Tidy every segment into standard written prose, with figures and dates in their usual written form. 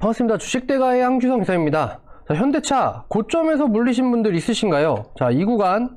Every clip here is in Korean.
반갑습니다. 주식대가의 황규성 기사입니다. 자, 현대차 고점에서 물리신 분들 있으신가요? 자, 이 구간.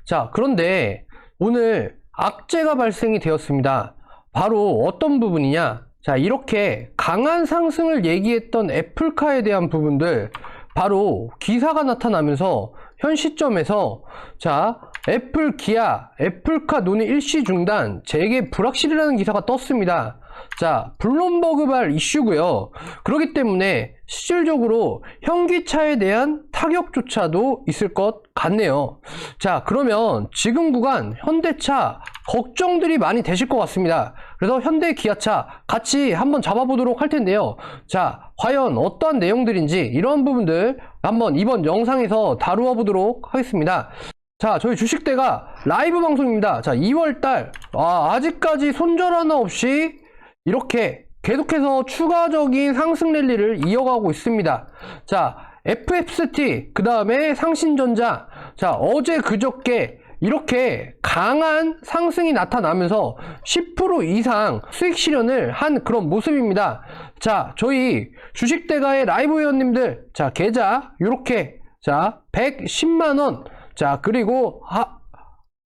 자, 그런데 오늘 악재가 발생이 되었습니다. 바로 어떤 부분이냐? 자, 이렇게 강한 상승을 얘기했던 애플카에 대한 부분들, 바로 기사가 나타나면서 현 시점에서 자, 애플 기아, 애플카 논의 일시 중단, 재개 불확실이라는 기사가 떴습니다. 자, 블룸버그발 이슈고요. 그렇기 때문에 실질적으로 현기차에 대한 타격조차도 있을 것 같네요. 자, 그러면 지금 구간 현대차 걱정들이 많이 되실 것 같습니다. 그래서 현대 기아차 같이 한번 잡아보도록 할 텐데요. 자, 과연 어떠한 내용들인지 이런 부분들 한번 이번 영상에서 다루어 보도록 하겠습니다. 자, 저희 주식대가 라이브 방송입니다. 자, 2월달 아직까지 손절 하나 없이 이렇게 계속해서 추가적인 상승 랠리를 이어가고 있습니다. 자, FFST, 그 다음에 상신전자, 자, 어제 그저께 이렇게 강한 상승이 나타나면서 10% 이상 수익 실현을 한 그런 모습입니다. 자, 저희 주식대가의 라이브 회원님들, 자, 계좌 요렇게, 자, 110만원, 자, 그리고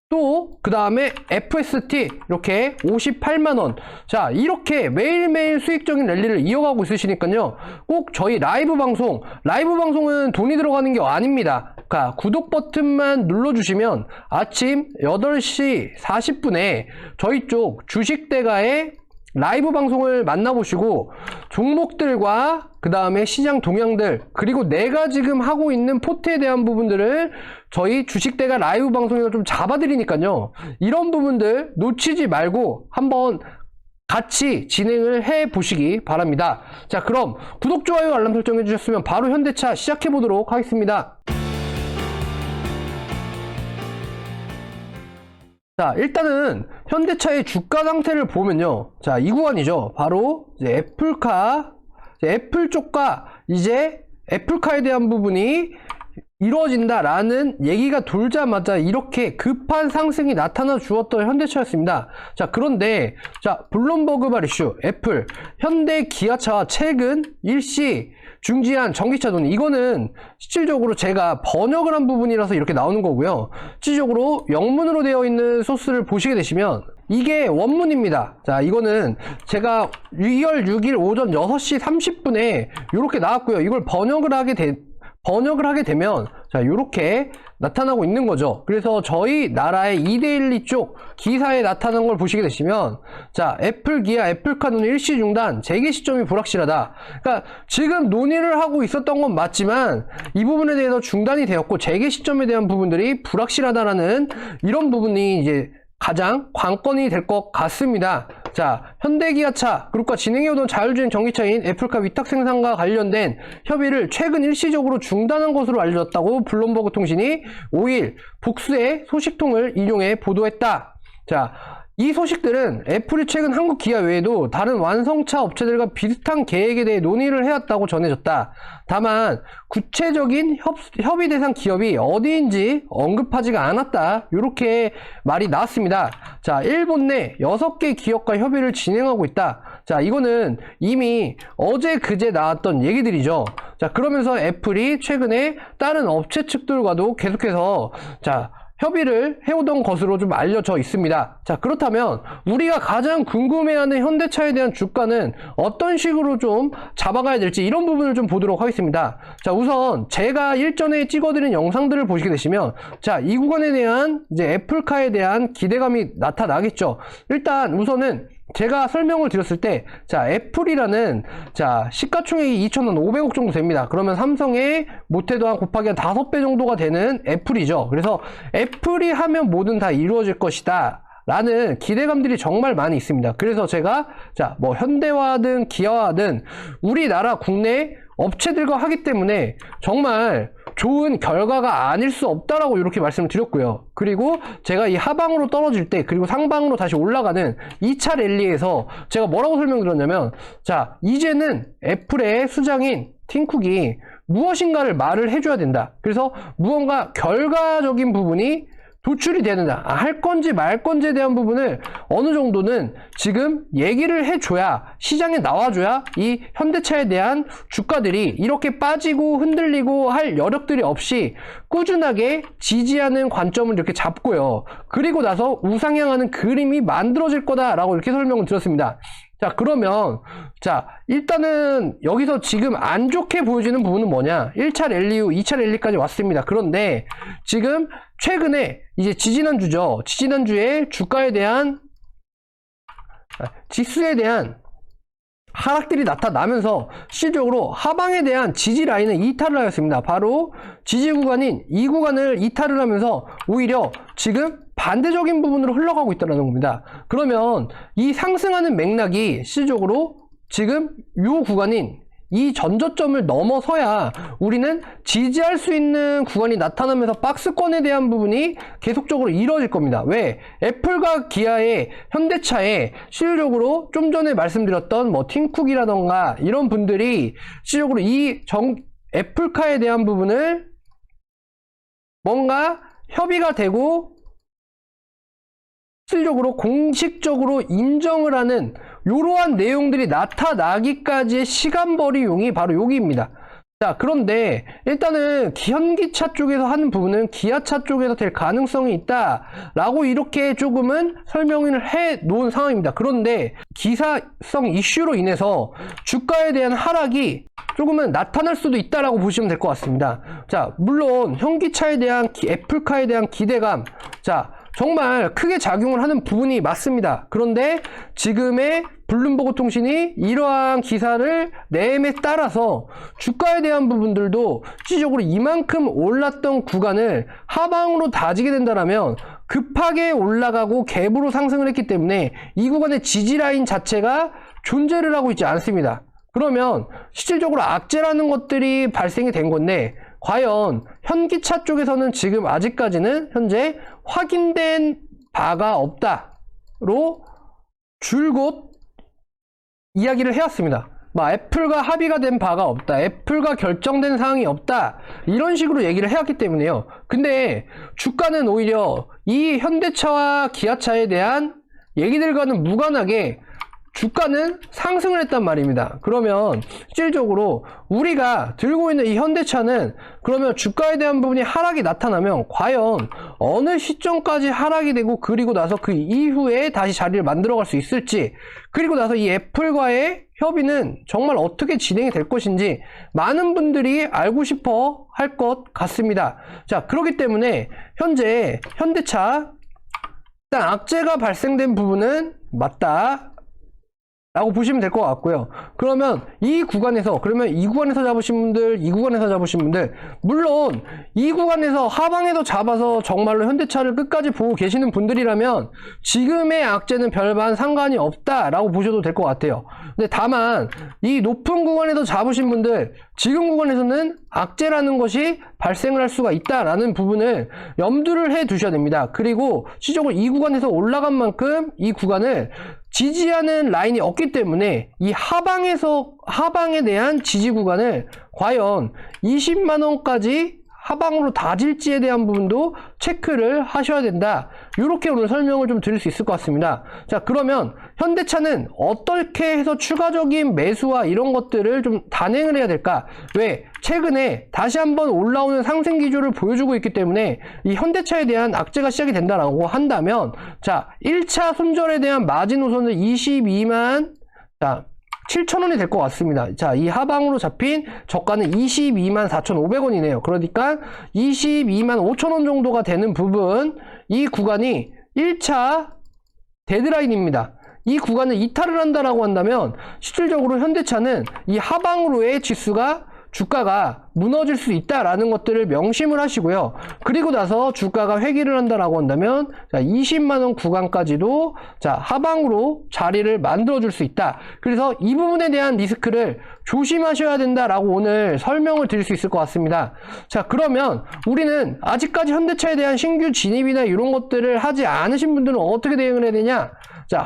또 그 다음에 FST 이렇게 58만원, 자, 이렇게 매일매일 수익적인 랠리를 이어가고 있으시니까요, 꼭 저희 라이브 방송은 돈이 들어가는 게 아닙니다. 그러니까 구독 버튼만 눌러주시면 아침 8시 40분에 저희 쪽 주식대가의 라이브 방송을 만나보시고 종목들과 그 다음에 시장 동향들, 그리고 내가 지금 하고 있는 포트에 대한 부분들을 저희 주식대가 라이브 방송에서 좀 잡아드리니까요, 이런 부분들 놓치지 말고 한번 같이 진행을 해 보시기 바랍니다. 자, 그럼 구독, 좋아요, 알람 설정해 주셨으면 바로 현대차 시작해 보도록 하겠습니다. 자, 일단은 현대차의 주가 상태를 보면요, 자, 이 구간이죠. 바로 이제 애플카, 애플 쪽과 이제 애플카에 대한 부분이 이루어진다라는 얘기가 돌자마자 이렇게 급한 상승이 나타나 주었던 현대차였습니다. 자, 그런데 자, 블룸버그발 이슈, 애플, 현대 기아차와 최근 일시 중지한 전기차 논의, 이거는 실질적으로 제가 번역을 한 부분이라서 이렇게 나오는 거고요. 실질적으로 영문으로 되어 있는 소스를 보시게 되시면 이게 원문입니다. 자, 이거는 제가 2월 6일 오전 6시 30분에 이렇게 나왔고요. 이걸 번역을 하게 되면 자, 이렇게 나타나고 있는 거죠. 그래서 저희 나라의 이데일리 쪽 기사에 나타난 걸 보시게 되시면, 자, 애플 기아 애플카 논의 일시 중단, 재개 시점이 불확실하다. 그러니까 지금 논의를 하고 있었던 건 맞지만 이 부분에 대해서 중단이 되었고 재개 시점에 대한 부분들이 불확실하다라는 이런 부분이 이제 가장 관건이 될 것 같습니다. 자, 현대기아차 그룹과 진행해오던 자율주행 전기차인 애플카 위탁 생산과 관련된 협의를 최근 일시적으로 중단한 것으로 알려졌다고 블룸버그 통신이 5일 복수의 소식통을 인용해 보도했다. 자, 이 소식들은 애플이 최근 한국 기아 외에도 다른 완성차 업체들과 비슷한 계획에 대해 논의를 해왔다고 전해졌다. 다만 구체적인 협의 대상 기업이 어디인지 언급하지가 않았다, 이렇게 말이 나왔습니다. 자, 일본 내 6개 기업과 협의를 진행하고 있다. 자, 이거는 이미 어제 그제 나왔던 얘기들이죠. 자, 그러면서 애플이 최근에 다른 업체 측들과도 계속해서 자, 협의를 해오던 것으로 좀 알려져 있습니다. 자, 그렇다면 우리가 가장 궁금해하는 현대차에 대한 주가는 어떤 식으로 좀 잡아가야 될지 이런 부분을 좀 보도록 하겠습니다. 자, 우선 제가 일전에 찍어드린 영상들을 보시게 되시면, 자, 이 구간에 대한 이제 애플카에 대한 기대감이 나타나겠죠. 일단 우선은 제가 설명을 드렸을 때, 자, 애플이라는, 자, 시가총액이 2,500억 정도 됩니다. 그러면 삼성의 못해도 곱하기 한 5배 정도가 되는 애플이죠. 그래서 애플이 하면 뭐든 다 이루어질 것이다 라는 기대감들이 정말 많이 있습니다. 그래서 제가 자, 뭐 현대화든 기아화든 우리나라 국내 업체들과 하기 때문에 정말 좋은 결과가 아닐 수 없다라고 이렇게 말씀을 드렸고요. 그리고 제가 이 하방으로 떨어질 때, 그리고 상방으로 다시 올라가는 2차 랠리에서 제가 뭐라고 설명드렸냐면, 자, 이제는 애플의 수장인 팀쿡이 무엇인가를 말을 해줘야 된다. 그래서 무언가 결과적인 부분이 도출이 되느냐, 할 건지 말 건지에 대한 부분을 어느 정도는 지금 얘기를 해줘야, 시장에 나와줘야 이 현대차에 대한 주가들이 이렇게 빠지고 흔들리고 할 여력들이 없이 꾸준하게 지지하는 관점을 이렇게 잡고요. 그리고 나서 우상향하는 그림이 만들어질 거다라고 이렇게 설명을 드렸습니다. 자, 그러면 자, 일단은 여기서 지금 안 좋게 보여지는 부분은 뭐냐? 1차 랠리 후 2차 랠리까지 왔습니다. 그런데 지금 최근에 이제 지지난주죠. 지지난주에 주가에 대한, 지수에 대한 하락들이 나타나면서 실질적으로 하방에 대한 지지 라인을 이탈을 하였습니다. 바로 지지 구간인 이 구간을 이탈을 하면서 오히려 지금 반대적인 부분으로 흘러가고 있다는 겁니다. 그러면 이 상승하는 맥락이 실질적으로 지금 이 구간인 이 전저점을 넘어서야 우리는 지지할 수 있는 구간이 나타나면서 박스권에 대한 부분이 계속적으로 이루어질 겁니다. 왜? 애플과 기아의 현대차에 실질적으로 좀 전에 말씀드렸던 뭐 팀쿡이라던가 이런 분들이 실질적으로 이 애플카에 대한 부분을 뭔가 협의가 되고 실질적으로 공식적으로 인정을 하는 이러한 내용들이 나타나기까지의 시간벌이용이 바로 여기입니다. 자, 그런데 일단은 현기차 쪽에서 하는 부분은 기아차 쪽에서 될 가능성이 있다라고 이렇게 조금은 설명을 해 놓은 상황입니다. 그런데 기사성 이슈로 인해서 주가에 대한 하락이 조금은 나타날 수도 있다라고 보시면 될 것 같습니다. 자, 물론 현기차에 대한 애플카에 대한 기대감, 자, 정말 크게 작용을 하는 부분이 맞습니다. 그런데 지금의 블룸버그 통신이 이러한 기사를 내음에 따라서 주가에 대한 부분들도 실질적으로 이만큼 올랐던 구간을 하방으로 다지게 된다면 급하게 올라가고 갭으로 상승을 했기 때문에 이 구간의 지지라인 자체가 존재를 하고 있지 않습니다. 그러면 실질적으로 악재라는 것들이 발생이 된 건데 과연 현기차 쪽에서는 지금 아직까지는 현재 확인된 바가 없다로 줄곧 이야기를 해왔습니다. 애플과 합의가 된 바가 없다, 애플과 결정된 사항이 없다, 이런 식으로 얘기를 해왔기 때문에요. 근데 주가는 오히려 이 현대차와 기아차에 대한 얘기들과는 무관하게 주가는 상승을 했단 말입니다. 그러면 실질적으로 우리가 들고 있는 이 현대차는 그러면 주가에 대한 부분이 하락이 나타나면 과연 어느 시점까지 하락이 되고 그리고 나서 그 이후에 다시 자리를 만들어갈 수 있을지, 그리고 나서 이 애플과의 협의는 정말 어떻게 진행이 될 것인지 많은 분들이 알고 싶어 할 것 같습니다. 자, 그렇기 때문에 현재 현대차 일단 악재가 발생된 부분은 맞다 라고 보시면 될 것 같고요. 그러면 이 구간에서 잡으신 분들, 이 구간에서 잡으신 분들, 물론 이 구간에서 하방에서 잡아서 정말로 현대차를 끝까지 보고 계시는 분들이라면 지금의 악재는 별반 상관이 없다라고 보셔도 될 것 같아요. 근데 다만 이 높은 구간에서 잡으신 분들, 지금 구간에서는 악재라는 것이 발생을 할 수가 있다라는 부분을 염두를 해 두셔야 됩니다. 그리고 실질적으로 이 구간에서 올라간 만큼 이 구간을 지지하는 라인이 없기 때문에 이 하방에 대한 지지 구간을 과연 20만원까지 하방으로 다질지에 대한 부분도 체크를 하셔야 된다. 이렇게 오늘 설명을 좀 드릴 수 있을 것 같습니다. 자, 그러면 현대차는 어떻게 해서 추가적인 매수와 이런 것들을 좀 단행을 해야 될까? 왜? 최근에 다시 한번 올라오는 상승 기조를 보여주고 있기 때문에 이 현대차에 대한 악재가 시작이 된다라고 한다면, 자, 1차 손절에 대한 마지노선은 22만 7,000원이 될 것 같습니다. 자, 이 하방으로 잡힌 저가는 22만 4,500원이네요. 그러니까 22만 5,000원 정도가 되는 부분, 이 구간이 1차 데드라인입니다. 이 구간을 이탈을 한다라고 한다면 실질적으로 현대차는 이 하방으로의 주가가 무너질 수 있다라는 것들을 명심을 하시고요. 그리고 나서 주가가 회귀를 한다라고 한다면 20만원 구간까지도 하방으로 자리를 만들어 줄 수 있다. 그래서 이 부분에 대한 리스크를 조심하셔야 된다라고 오늘 설명을 드릴 수 있을 것 같습니다. 자, 그러면 우리는 아직까지 현대차에 대한 신규 진입이나 이런 것들을 하지 않으신 분들은 어떻게 대응을 해야 되냐? 자,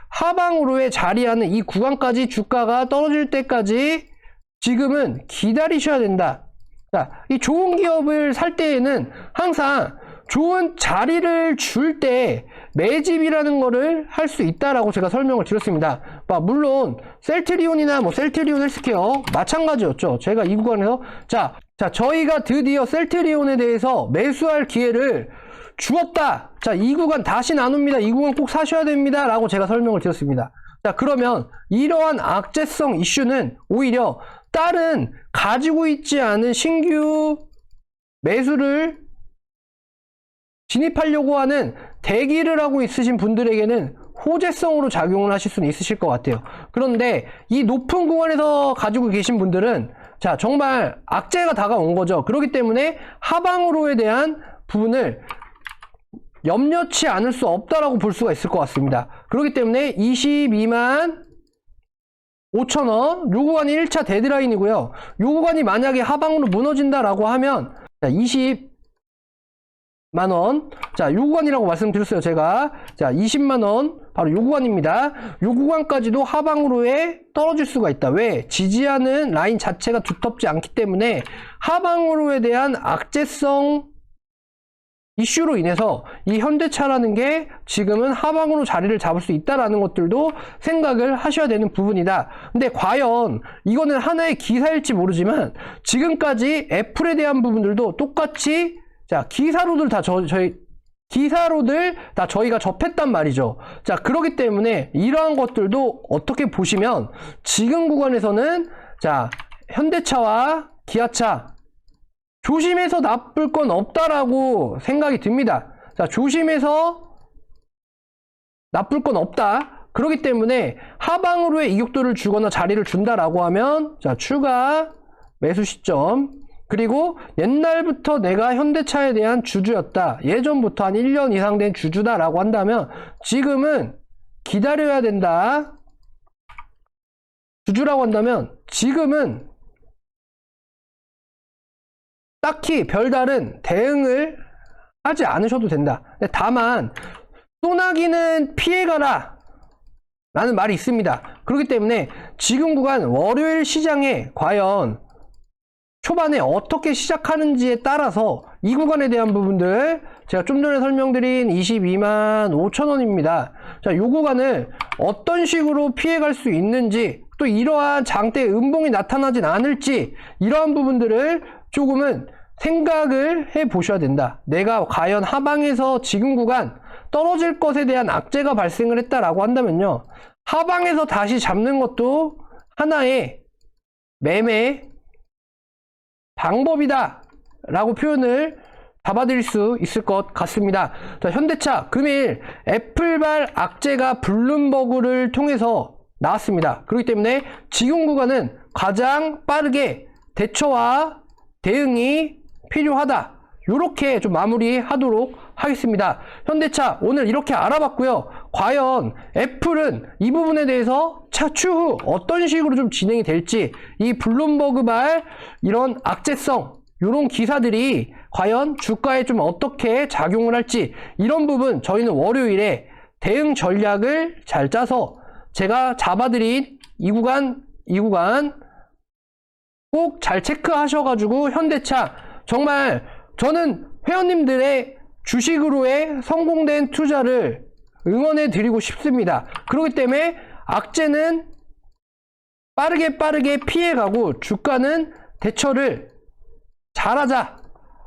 하방으로의 자리하는 이 구간까지 주가가 떨어질 때까지 지금은 기다리셔야 된다. 자, 이 좋은 기업을 살 때에는 항상 좋은 자리를 줄 때 매집이라는 거를 할 수 있다라고 제가 설명을 드렸습니다. 물론 셀트리온이나 셀트리온 헬스케어 마찬가지였죠. 제가 이 구간에서 자, 저희가 드디어 셀트리온에 대해서 매수할 기회를 주었다. 자, 이 구간 다시 안 옵니다. 이 구간 꼭 사셔야 됩니다. 라고 제가 설명을 드렸습니다. 자, 그러면 이러한 악재성 이슈는 오히려 다른 가지고 있지 않은 신규 매수를 진입하려고 하는 대기를 하고 있으신 분들에게는 호재성으로 작용을 하실 수는 있으실 것 같아요. 그런데 이 높은 구간에서 가지고 계신 분들은 자, 정말 악재가 다가온 거죠. 그렇기 때문에 하방으로에 대한 부분을 염려치 않을 수 없다라고 볼 수가 있을 것 같습니다. 그렇기 때문에 22만 5천원 요 구간이 1차 데드라인이고요. 요 구간이 만약에 하방으로 무너진다라고 하면 자, 20만원 자, 요 구간이라고 말씀드렸어요. 제가 자, 20만원 바로 요 구간입니다. 요 구간까지도 하방으로에 떨어질 수가 있다. 왜? 지지하는 라인 자체가 두텁지 않기 때문에 하방으로에 대한 악재성 이슈로 인해서 이 현대차라는 게 지금은 하방으로 자리를 잡을 수 있다라는 것들도 생각을 하셔야 되는 부분이다. 근데 과연 이거는 하나의 기사일지 모르지만 지금까지 애플에 대한 부분들도 똑같이 자, 기사로들 다 저희가 접했단 말이죠. 자, 그렇기 때문에 이러한 것들도 어떻게 보시면 지금 구간에서는 자, 현대차와 기아차 조심해서 나쁠 건 없다라고 생각이 듭니다. 자, 조심해서 나쁠 건 없다. 그렇기 때문에 하방으로의 이격도를 주거나 자리를 준다라고 하면 자, 추가 매수 시점. 그리고 옛날부터 내가 현대차에 대한 주주였다. 예전부터 한 1년 이상 된 주주다라고 한다면 지금은 기다려야 된다. 주주라고 한다면 지금은 딱히 별다른 대응을 하지 않으셔도 된다. 다만 소나기는 피해가라 라는 말이 있습니다. 그렇기 때문에 지금 구간 월요일 시장에 과연 초반에 어떻게 시작하는지에 따라서 이 구간에 대한 부분들 제가 좀 전에 설명드린 22만 5천원입니다. 자, 이 구간을 어떤 식으로 피해갈 수 있는지 또 이러한 장대 음봉이 나타나진 않을지 이러한 부분들을 조금은 생각을 해 보셔야 된다. 내가 과연 하방에서 지금 구간 떨어질 것에 대한 악재가 발생을 했다라고 한다면요. 하방에서 다시 잡는 것도 하나의 매매 방법이다 라고 표현을 잡아드릴 수 있을 것 같습니다. 자, 현대차 금일 애플발 악재가 블룸버그를 통해서 나왔습니다. 그렇기 때문에 지금 구간은 가장 빠르게 대처와 대응이 필요하다. 이렇게 좀 마무리하도록 하겠습니다. 현대차 오늘 이렇게 알아봤고요. 과연 애플은 이 부분에 대해서 추후 어떤 식으로 좀 진행이 될지 이 블룸버그발 이런 악재성 이런 기사들이 과연 주가에 좀 어떻게 작용을 할지 이런 부분 저희는 월요일에 대응 전략을 잘 짜서 제가 잡아드린 이 구간 꼭 잘 체크하셔가지고 현대차 정말 저는 회원님들의 주식으로의 성공된 투자를 응원해 드리고 싶습니다. 그렇기 때문에 악재는 빠르게 피해가고 주가는 대처를 잘하자.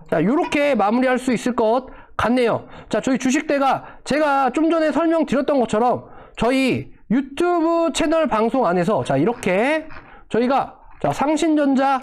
자, 요렇게 마무리할 수 있을 것 같네요. 자, 저희 주식대가 제가 좀 전에 설명드렸던 것처럼 저희 유튜브 채널 방송 안에서 자, 이렇게 저희가 자, 상신전자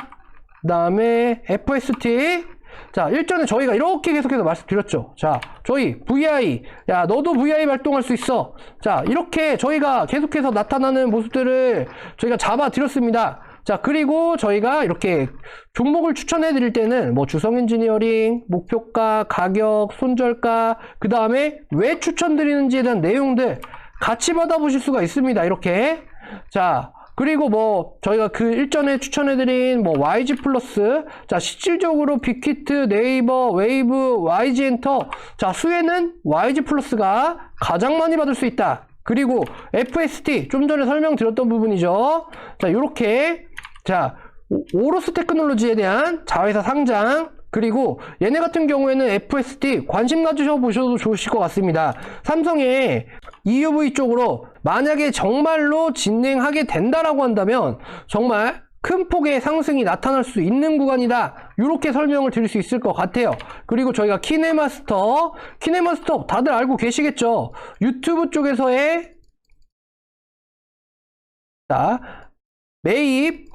그 다음에 FST 자, 일전에 저희가 이렇게 계속해서 말씀드렸죠. 자, 저희 VI 야 너도 VI 발동할 수 있어. 자, 이렇게 저희가 계속해서 나타나는 모습들을 저희가 잡아드렸습니다. 자, 그리고 저희가 이렇게 종목을 추천해 드릴 때는 뭐 주성 엔지니어링, 목표가, 가격, 손절가, 그 다음에 왜 추천드리는지에 대한 내용들 같이 받아보실 수가 있습니다. 이렇게. 자, 그리고 뭐 저희가 그 일전에 추천해드린 뭐 YG 플러스 자 실질적으로 빅히트, 네이버, 웨이브, YG 엔터 자 수혜는 YG 플러스가 가장 많이 받을 수 있다. 그리고 FST 좀 전에 설명드렸던 부분이죠. 자 요렇게 자 오로스 테크놀로지에 대한 자회사 상장, 그리고 얘네 같은 경우에는 FSD 관심 가지셔 보셔도 좋으실 것 같습니다. 삼성의 EUV 쪽으로 만약에 정말로 진행하게 된다라고 한다면 정말 큰 폭의 상승이 나타날 수 있는 구간이다, 이렇게 설명을 드릴 수 있을 것 같아요. 그리고 저희가 키네마스터 다들 알고 계시겠죠? 유튜브 쪽에서의 매입,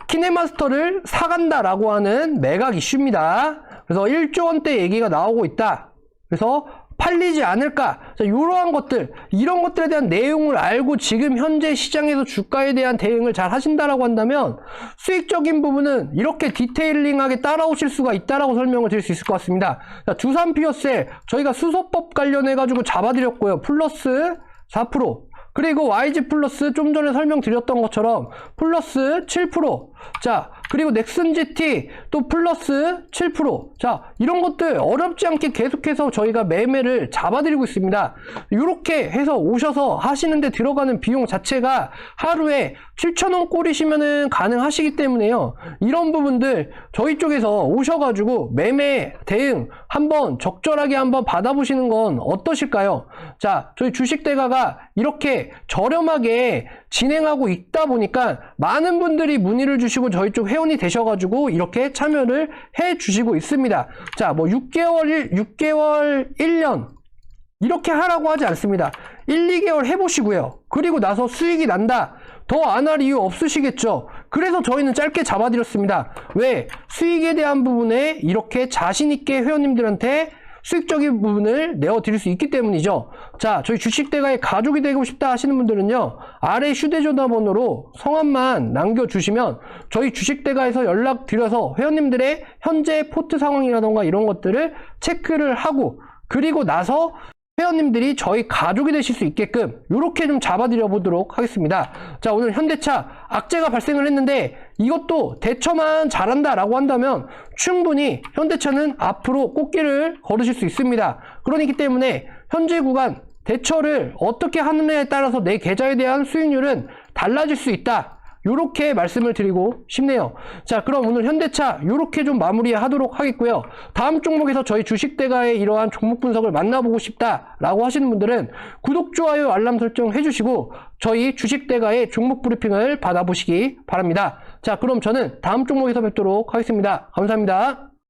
키네마스터를 사간다라고 하는 매각 이슈입니다. 그래서 1조 원대 얘기가 나오고 있다. 그래서 팔리지 않을까? 자, 이러한 것들, 이런 것들에 대한 내용을 알고 지금 현재 시장에서 주가에 대한 대응을 잘 하신다라고 한다면 수익적인 부분은 이렇게 디테일링하게 따라오실 수가 있다라고 설명을 드릴 수 있을 것 같습니다. 자, 두산 피어셀 저희가 수소법 관련해 가지고 잡아드렸고요. 플러스 4%. 그리고 YG 플러스 좀 전에 설명드렸던 것처럼 플러스 7%. 자, 그리고 넥슨 GT 또 플러스 7%. 자, 이런 것들 어렵지 않게 계속해서 저희가 매매를 잡아드리고 있습니다. 이렇게 해서 오셔서 하시는데 들어가는 비용 자체가 하루에 7,000원 꼴이시면은 가능하시기 때문에요. 이런 부분들 저희 쪽에서 오셔가지고 매매 대응 한번 적절하게 한번 받아보시는 건 어떠실까요? 자, 저희 주식대가가 이렇게 저렴하게 진행하고 있다 보니까 많은 분들이 문의를 주시고 저희 쪽 회원이 되셔가지고 이렇게 참여를 해 주시고 있습니다. 자, 뭐 6개월, 1년 이렇게 하라고 하지 않습니다. 1, 2개월 해보시고요. 그리고 나서 수익이 난다. 더 안 할 이유 없으시겠죠? 그래서 저희는 짧게 잡아드렸습니다. 왜? 수익에 대한 부분에 이렇게 자신있게 회원님들한테 수익적인 부분을 내어드릴 수 있기 때문이죠. 자, 저희 주식대가의 가족이 되고 싶다 하시는 분들은요, 아래 휴대전화번호로 성함만 남겨주시면 저희 주식대가에서 연락드려서 회원님들의 현재 포트 상황이라던가 이런 것들을 체크를 하고, 그리고 나서 회원님들이 저희 가족이 되실 수 있게끔 이렇게 좀 잡아드려 보도록 하겠습니다. 자, 오늘 현대차 악재가 발생을 했는데 이것도 대처만 잘한다 라고 한다면 충분히 현대차는 앞으로 꽃길을 걸으실 수 있습니다. 그렇기 때문에 현재 구간 대처를 어떻게 하느냐에 따라서 내 계좌에 대한 수익률은 달라질 수 있다, 요렇게 말씀을 드리고 싶네요. 자, 그럼 오늘 현대차 요렇게 좀 마무리하도록 하겠고요. 다음 종목에서 저희 주식대가의 이러한 종목 분석을 만나보고 싶다 라고 하시는 분들은 구독, 좋아요, 알람 설정 해주시고 저희 주식대가의 종목 브리핑을 받아보시기 바랍니다. 자, 그럼 저는 다음 종목에서 뵙도록 하겠습니다. 감사합니다.